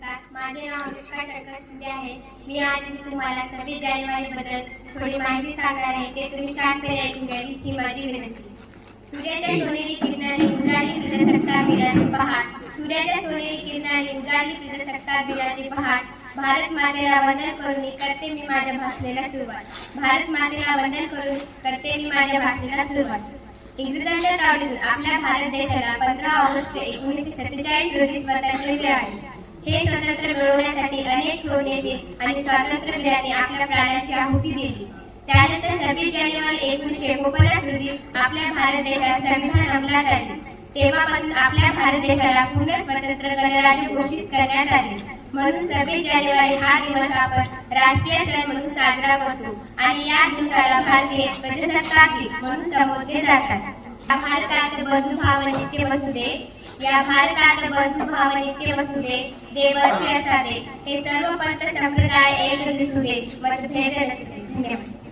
नमस्कार, माझे नाव अनुष्का शंकर शिंदे आहे. मी आज तुम्हाला 26 जानेवारी बद्दल थोडी माहिती सांगणार आहे. ते तुम्ही शांतपणे ऐकून घ्यावी ही माझी विनंती. सूर्याच्या सोनेरी किरणाने उजाडली प्रजासत्ताक दिनाची पहाट. सूर्याच्या सोनेरी किरणाने उजाडली प्रजासत्ताक दिनाची पहाट. भारत मातेला वंदन करून करते मी माझ्या भाषणाला सुरुवात. भारत मातेला वंदन करून करते मी माझ्या भाषणाला सुरुवात. इंग्रजांच्या तावडीतून आपल्या भारत देशाला 15 ऑगस्ट 1947 रोजी स्वातंत्र्य मिळाले. हे स्वातंत्र्य मिळवण्यासाठी अनेक थोर नेते आणि स्वातंत्र्यवीरांनी आपल्या प्राणांची आहुती दिली. त्यानंतर 26 जानेवारी 1949 रोजी आपल्या भारत देशात संविधान अंमलात आले. तेव्हापासून आपल्या भारत देशाला पूर्ण स्वतंत्र गणराज्य घोषित करण्यात आले. म्हणून 26 जानेवारी हा दिवस आपण राष्ट्रीय सण म्हणून साजरा करतो आणि या दिवसाला भारतीय प्रजासत्ताक दिन म्हणून संबोधले जातात. भारतात बंधुभाव नित्य वसुदे, या भारतात बंधुभाव नित्य वसुदे, देवर्षी असादे. हे सर्व पंथ संप्रदाय एक दिसू दे, मतभेद नसू दे. धन्यवाद.